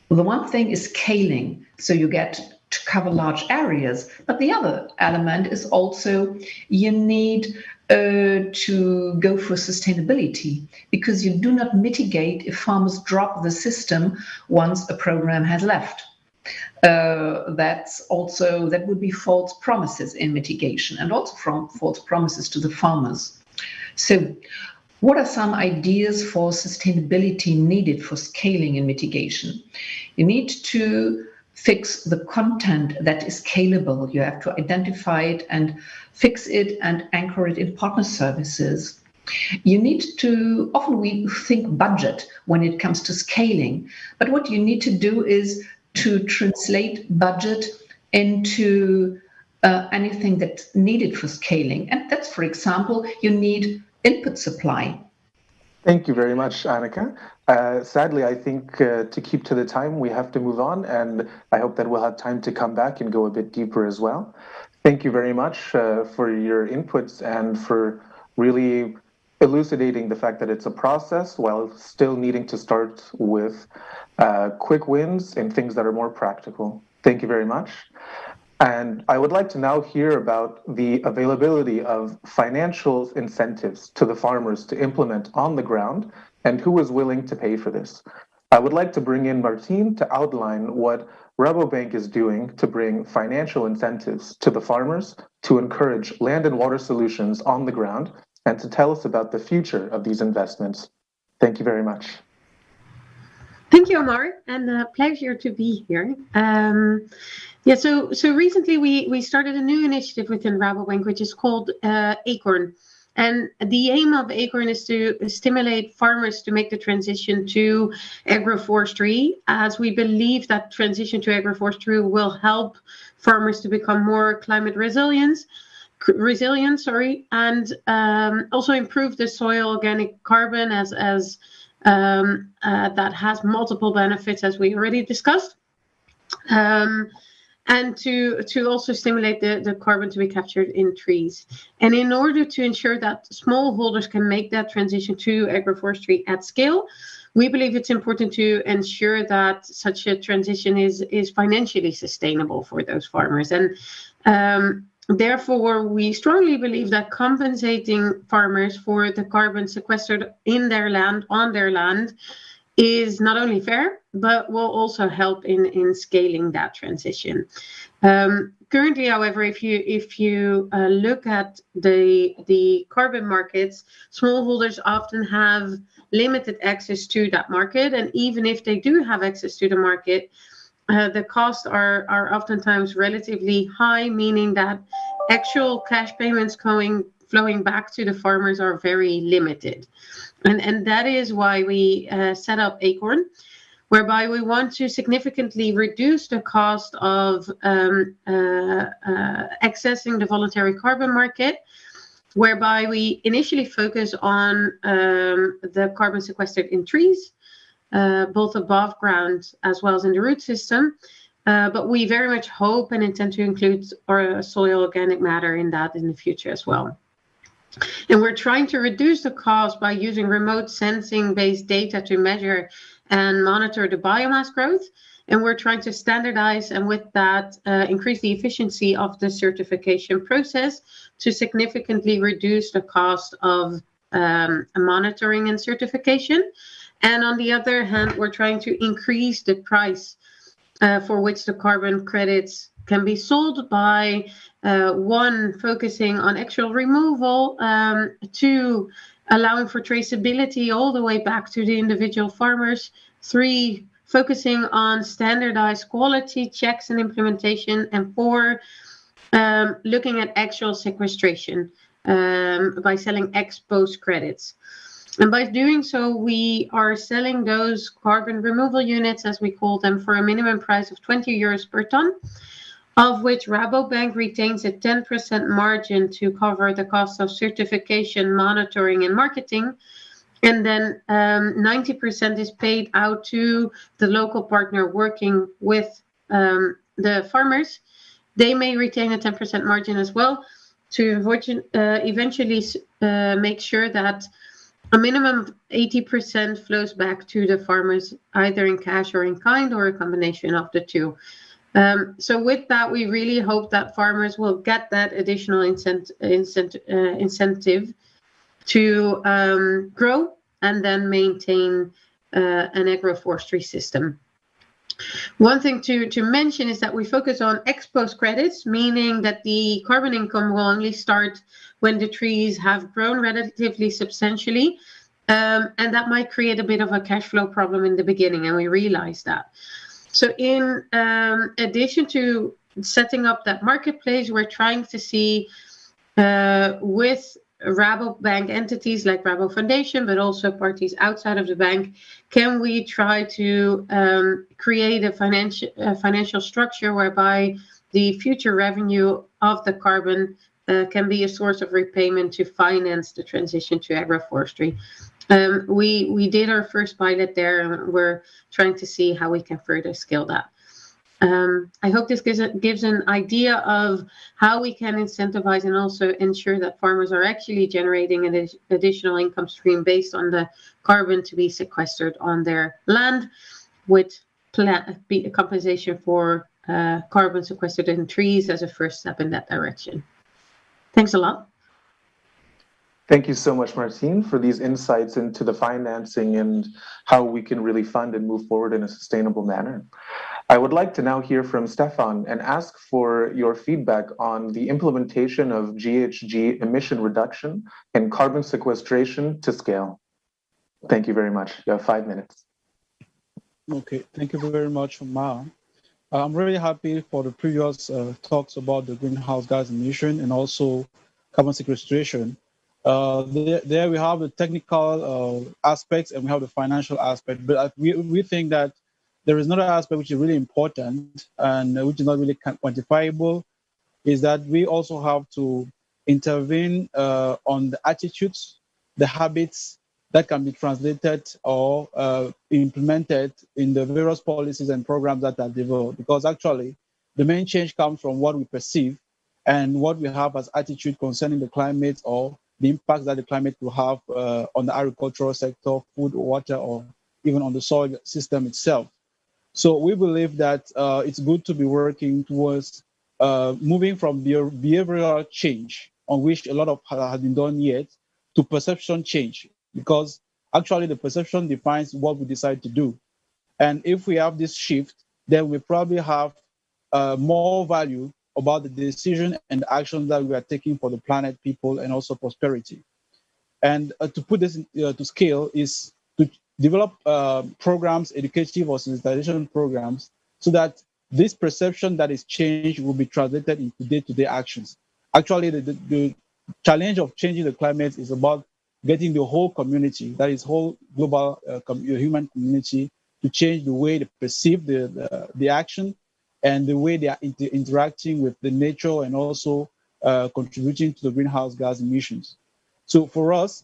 H: the one thing is scaling, so you get to cover large areas, but the other element is also you need to go for sustainability, because you do not mitigate if farmers drop the system once a program has left. That would be false promises in mitigation, and also from false promises to the farmers. So what are some ideas for sustainability needed for scaling in mitigation? You need to fix the content that is scalable. You have to identify it and fix it and anchor it in partner services. You need to, often we think budget when it comes to scaling, but what you need to do is to translate budget into anything that's needed for scaling. And that's, for example, you need input supply.
F: Thank you very much, Annika. Sadly, I think to keep to the time, we have to move on, and I hope that we'll have time to come back and go a bit deeper as well. Thank you very much for your inputs and for really elucidating the fact that it's a process while still needing to start with quick wins and things that are more practical. Thank you very much. And I would like to now hear about the availability of financial incentives to the farmers to implement on the ground, and who is willing to pay for this. I would like to bring in Martine to outline what Rabobank is doing to bring financial incentives to the farmers to encourage land and water solutions on the ground, and to tell us about the future of these investments. Thank you very much.
D: Thank you, Omar, and a pleasure to be here. So recently we started a new initiative within Rabobank, which is called Acorn. And the aim of Acorn is to stimulate farmers to make the transition to agroforestry, as we believe that transition to agroforestry will help farmers to become more climate resilient, and also improve the soil organic carbon as that has multiple benefits, as we already discussed, and to also stimulate the carbon to be captured in trees. And in order to ensure that smallholders can make that transition to agroforestry at scale, we believe it's important to ensure that such a transition is financially sustainable for those farmers. And
I: Therefore, we strongly believe that compensating farmers for the carbon sequestered in their land, on their land, is not only fair, but will also help in scaling that transition. Currently, however, if you look at the carbon markets, smallholders often have limited access to that market, and even if they do have access to the market, the costs are oftentimes relatively high, meaning that actual cash payments flowing back to the farmers are very limited. And that is why we set up Acorn, whereby we want to significantly reduce the cost of accessing the voluntary carbon market, whereby we initially focus on the carbon sequestered in trees, both above ground as well as in the root system. But we very much hope and intend to include our soil organic matter in that in the future as well. And we're trying to reduce the cost by using remote sensing-based data to measure and monitor the biomass growth. And we're trying to standardize and with that increase the efficiency of the certification process to significantly reduce the cost of monitoring and certification. And on the other hand, we're trying to increase the price for which the carbon credits can be sold by one, focusing on actual removal, two, allowing for traceability all the way back to the individual farmers, three, focusing on standardized quality checks and implementation, and four, looking at actual sequestration by selling ex-post credits. And by doing so, we are selling those carbon removal units, as we call them, for a minimum price of 20 euros per ton, of which Rabobank retains a 10% margin to cover the cost of certification, monitoring, and marketing. And then 90% is paid out to the local partner working with the farmers. They may retain a 10% margin as well to eventually make sure that a minimum of 80% flows back to the farmers, either in cash or in kind, or a combination of the two. So with that, we really hope that farmers will get that additional incentive to grow and then maintain an agroforestry system. One thing to mention is that we focus on ex-post credits, meaning that the carbon income will only start when the trees have grown relatively substantially, and that might create a bit of a cash flow problem in the beginning, and we realize that. So in addition to setting up that marketplace, we're trying to see with Rabobank entities like Rabo Foundation, but also parties outside of the bank, can we try to create a financial structure whereby the future revenue of the carbon can be a source of repayment to finance the transition to agroforestry. We did our first pilot there, and we're trying to see how we can further scale that. I hope this gives an idea of how we can incentivize and also ensure that farmers are actually generating an additional income stream based on the carbon to be sequestered on their land, with compensation for carbon sequestered in trees as a first step in that direction. Thanks a lot.
F: Thank you so much, Martine, for these insights into the financing and how we can really fund and move forward in a sustainable manner. I would like to now hear from Stefan and ask for your feedback on the implementation of GHG emission reduction and carbon sequestration to scale. Thank you very much. You have 5 minutes.
J: Okay, thank you very much, Ma. I'm really happy for the previous talks about the greenhouse gas emission and also carbon sequestration. There we have the technical aspects and we have the financial aspect, but we think that there is another aspect which is really important and which is not really quantifiable, is that we also have to intervene on the attitudes, the habits that can be translated or implemented in the various policies and programs that are developed. Because actually, the main change comes from what we perceive and what we have as attitude concerning the climate or the impact that the climate will have on the agricultural sector, food, water, or even on the soil system itself. So we believe that it's good to be working towards moving from behavioral change, on which a lot of has been done yet, to perception change, because actually the perception defines what we decide to do. And if we have this shift, then we probably have more value about the decision and the actions that we are taking for the planet, people, and also prosperity. And to put this to scale is to develop programs, educative or sensitization programs, so that this perception that is changed will be translated into day-to-day actions. Actually, the challenge of changing the climate is about getting the whole community, that is whole global human community, to change the way they perceive the action and the way they are interacting with the nature, and also contributing to the greenhouse gas emissions. So for us,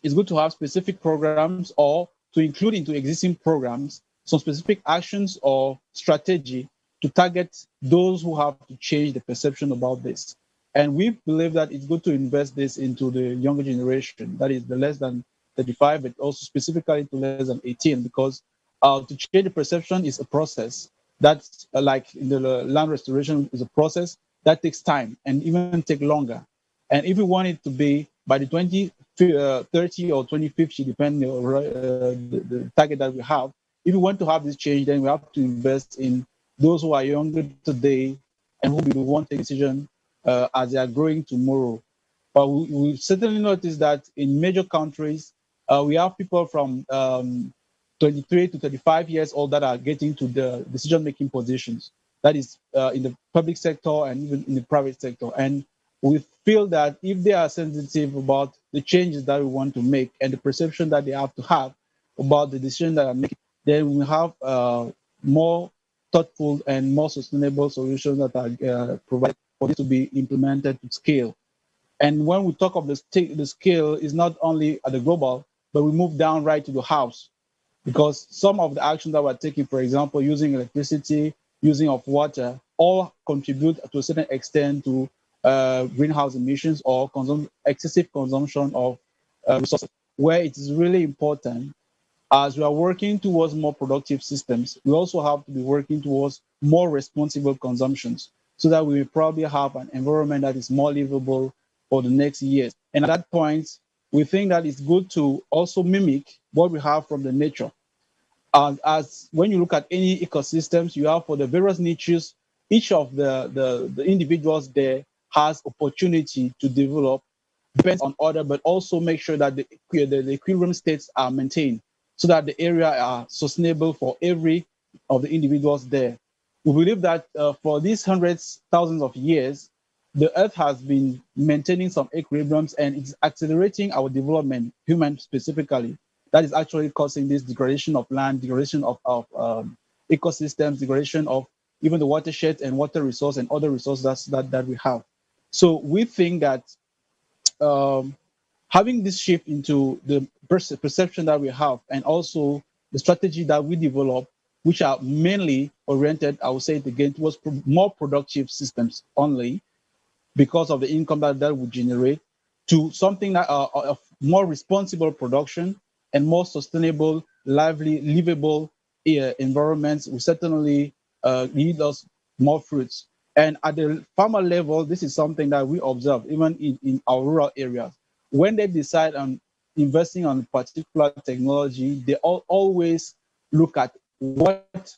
J: it's good to have specific programs, or to include into existing programs some specific actions or strategy to target those who have to change the perception about this. And we believe that it's good to invest this into the younger generation, that is the less than 35, but also specifically to less than 18, because to change the perception is a process that's like in the land restoration is a process that takes time and even take longer. And if we want it to be by the 2030 or 2050, depending on the target that we have, if we want to have this change, then we have to invest in those who are younger today and who will want to take a decision as they are growing tomorrow. But we certainly notice that in major countries, we have people from 23 to 35 years old that are getting to the decision-making positions. That is in the public sector and even in the private sector. And we feel that if they are sensitive about the changes that we want to make and the perception that they have to have about the decision that are making, then we have more thoughtful and more sustainable solutions that are provided for this to be implemented to scale. And when we talk of the scale, is not only at the global, but we move down right to the house, because some of the actions that we're taking, for example, using electricity, using of water, all contribute to a certain extent to greenhouse emissions or excessive consumption of resources, where it is really important, as we are working towards more productive systems, we also have to be working towards more responsible consumptions, so that we will probably have an environment that is more livable for the next years. And at that point, we think that it's good to also mimic what we have from the nature. As when you look at any ecosystems, you have for the various niches, each of the individuals there has opportunity to develop, depends on order, but also make sure that the equilibrium states are maintained, so that the area are sustainable for every of the individuals there. We believe that for these hundreds, thousands of years, the Earth has been maintaining some equilibriums, and it's accelerating our development, human specifically. That is actually causing this degradation of land, degradation of ecosystems, degradation of even the watershed and water resource and other resources that we have. So we think that having this shift into the perception that we have, and also the strategy that we develop, which are mainly oriented, I will say it again, towards more productive systems only, because of the income that would generate, to something that of more responsible production and more sustainable, lively, livable environments will certainly lead us more fruits. And at the farmer level, this is something that we observe even in our rural areas. When they decide on investing on particular technology, they always look at what is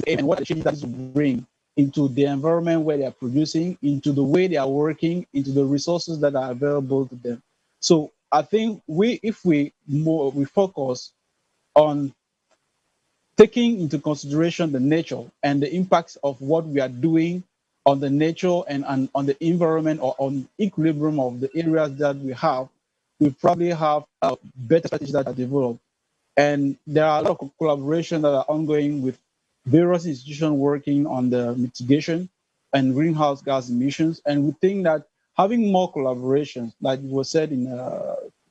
J: and what the changes that will bring into the environment where they are producing, into the way they are working, into the resources that are available to them. So I think if we focus on taking into consideration the nature and the impacts of what we are doing on the nature and on the environment, or on equilibrium of the areas that we have, we probably have better strategies that are developed. And there are a lot of collaboration that are ongoing with various institutions working on the mitigation and greenhouse gas emissions. And we think that having more collaboration, like was said in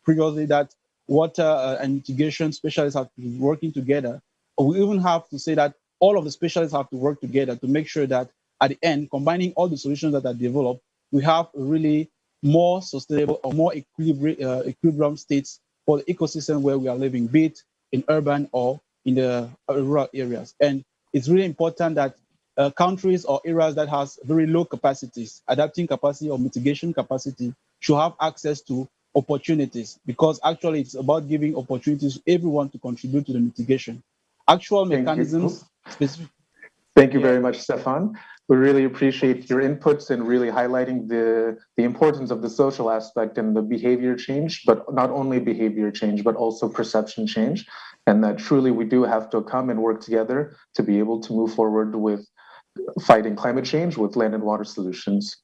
J: previously, that water and mitigation specialists have to be working together. Or we even have to say that all of the specialists have to work together to make sure that at the end, combining all the solutions that are developed, we have really more sustainable or more equilibrium states for the ecosystem where we are living, be it in urban or in the rural areas. And it's really important that countries or areas that has very low capacities, adapting capacity or mitigation capacity, should have access to opportunities, because actually it's about giving opportunities to everyone to contribute to the mitigation. Actual mechanisms, specific.
F: Thank you very much, Stefan. We really appreciate your inputs and really highlighting the importance of the social aspect and the behavior change, but not only behavior change, but also perception change. And that truly we do have to come and work together to be able to move forward with fighting climate change with land and water solutions.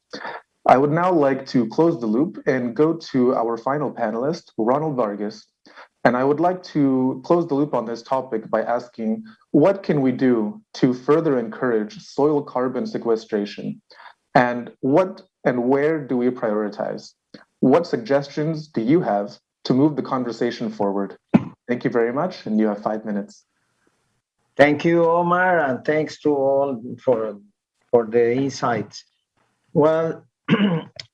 F: I would now like to close the loop and go to our final panelist, Ronald Vargas. And I would like to close the loop on this topic by asking, what can we do to further encourage soil carbon sequestration? And what and where do we prioritize? What suggestions do you have to move the conversation forward? Thank you very much, and you have 5 minutes.
K: Thank you, Omar, and thanks to all for the insights. Well,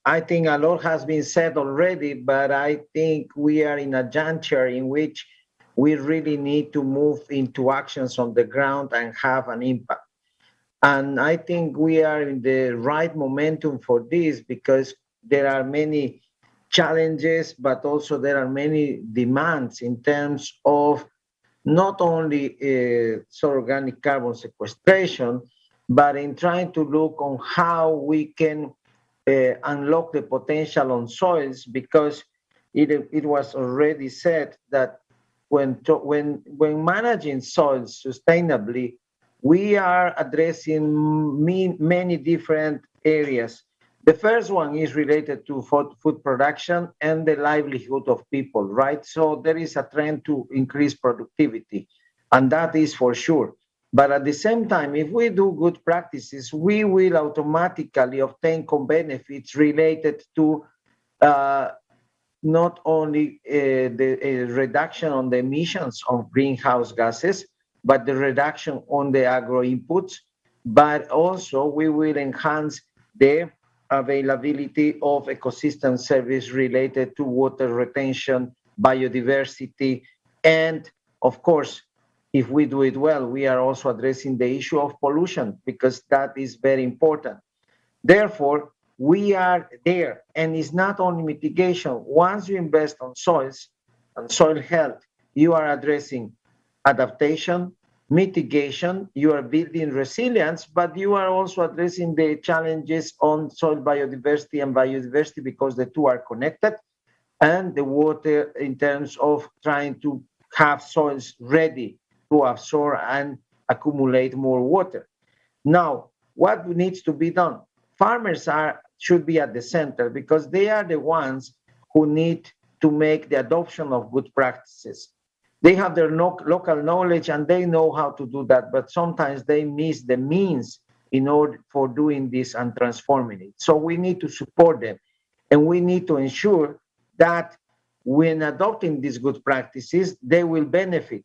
K: I think a lot has been said already, but I think we are in a juncture in which we really need to move into actions on the ground and have an impact. And I think we are in the right momentum for this, because there are many challenges, but also there are many demands in terms of not only organic carbon sequestration, but in trying to look on how we can unlock the potential on soils, because it was already said that when managing soils sustainably, we are addressing many different areas. The first one is related to food production and the livelihood of people, right? So there is a trend to increase productivity, and that is for sure. But at the same time, if we do good practices, we will automatically obtain benefits related to not only the reduction on the emissions of greenhouse gases, but the reduction on the agro inputs, but also we will enhance the availability of ecosystem service related to water retention, biodiversity, and of course, if we do it well, we are also addressing the issue of pollution, because that is very important. Therefore, we are there, and it's not only mitigation. Once you invest on soils and soil health, you are addressing adaptation, mitigation, you are building resilience, but you are also addressing the challenges on soil biodiversity and biodiversity, because the two are connected, and the water in terms of trying to have soils ready to absorb and accumulate more water. Now, what needs to be done? Farmers should be at the center, because they are the ones who need to make the adoption of good practices. They have their local knowledge and they know how to do that, but sometimes they miss the means in order for doing this and transforming it. So we need to support them, and we need to ensure that when adopting these good practices, they will benefit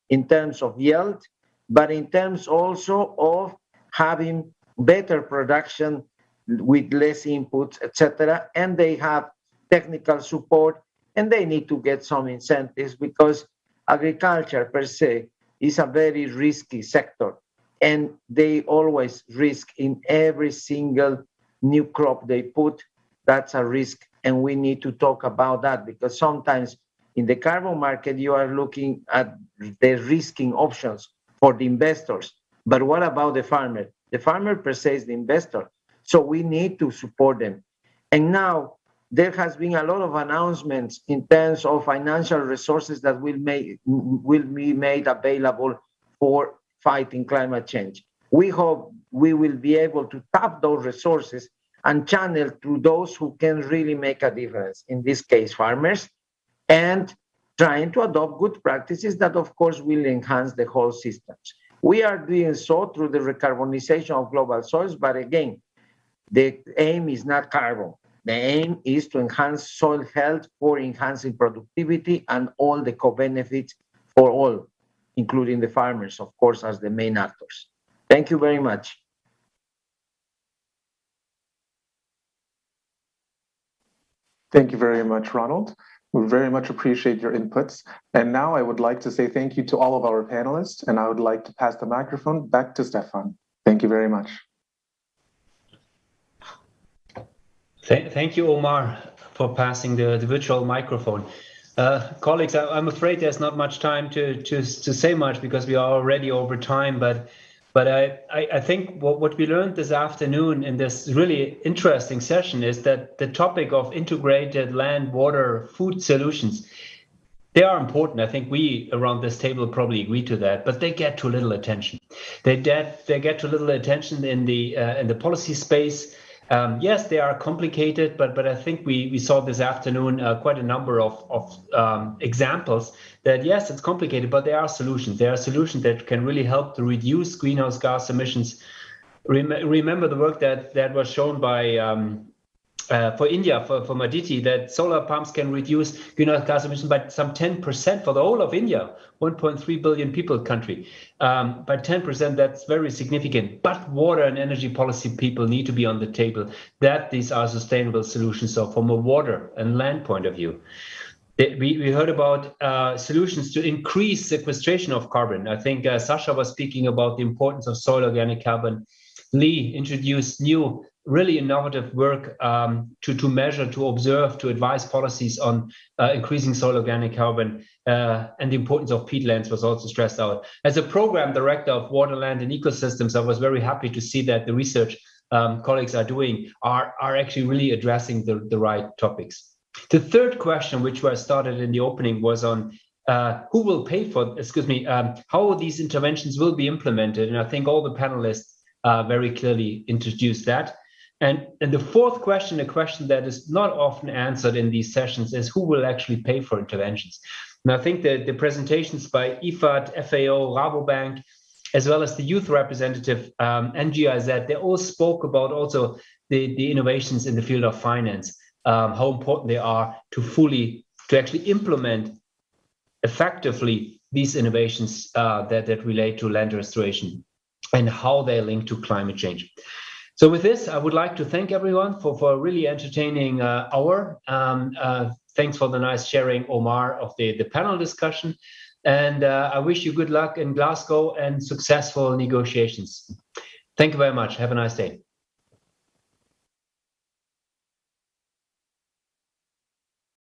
K: in terms of yield, but in terms also of having better production with less inputs, etc. And they have technical support, and they need to get some incentives, because agriculture per se is a very risky sector, and they always risk in every single new crop they put. That's a risk, and we need to talk about that, because sometimes in the carbon market, you are looking at the risking options for the investors. But what about the farmer? The farmer per se is the investor. So we need to support them. And now there has been a lot of announcements in terms of financial resources that will be made available for fighting climate change. We hope we will be able to tap those resources and channel to those who can really make a difference, in this case, farmers, and trying to adopt good practices that, of course, will enhance the whole systems. We are doing so through the recarbonization of global soils, but again, the aim is not carbon. The aim is to enhance soil health for enhancing productivity and all the co-benefits for all, including the farmers, of course, as the main actors. Thank you very much.
F: Thank you very much, Ronald. We very much appreciate your inputs. And now I would like to say thank you to all of our panelists, and I would like to pass the microphone back to Stefan. Thank you. Thank you very much.
B: Thank you, Omar, for passing the virtual microphone. Colleagues, I'm afraid there's not much time to say much because we are already over time, but I think what we learned this afternoon in this really interesting session is that the topic of integrated land, water, food solutions, they are important. I think we around this table probably agree to that, but they get too little attention. They get too little attention in the policy space. Yes, they are complicated, but I think we saw this afternoon quite a number of examples that yes, it's complicated, but there are solutions. There are solutions that can really help to reduce greenhouse gas emissions. Remember the work that was shown by for India, from Aditi, that solar pumps can reduce greenhouse gas emissions by some 10% for the whole of India, 1.3 billion people country. By 10%, that's very significant. But water and energy policy people need to be on the table, that these are sustainable solutions. So from a water and land point of view, we heard about solutions to increase sequestration of carbon. I think Sasha was speaking about the importance of soil organic carbon. Lee introduced new, really innovative work to measure, to observe, to advise policies on increasing soil organic carbon, and the importance of peatlands was also stressed out. As a program director of water, land, and ecosystems, I was very happy to see that the research colleagues are doing are actually really addressing the right topics. The third question, which was started in the opening, was on who will pay for, how these interventions will be implemented. And I think all the panelists very clearly introduced that. And the fourth question, a question that is not often answered in these sessions, is who will actually pay for interventions? And I think that the presentations by IFAD, FAO, Rabobank, as well as the youth representative and GIZ, they all spoke about also the innovations in the field of finance, how important they are to actually implement effectively these innovations that relate to land restoration and how they link to climate change. So with this, I would like to thank everyone for a really entertaining hour. Thanks for the nice sharing, Omar, of the panel discussion. And I wish you good luck in Glasgow and successful negotiations. Thank you very much. Have a nice day.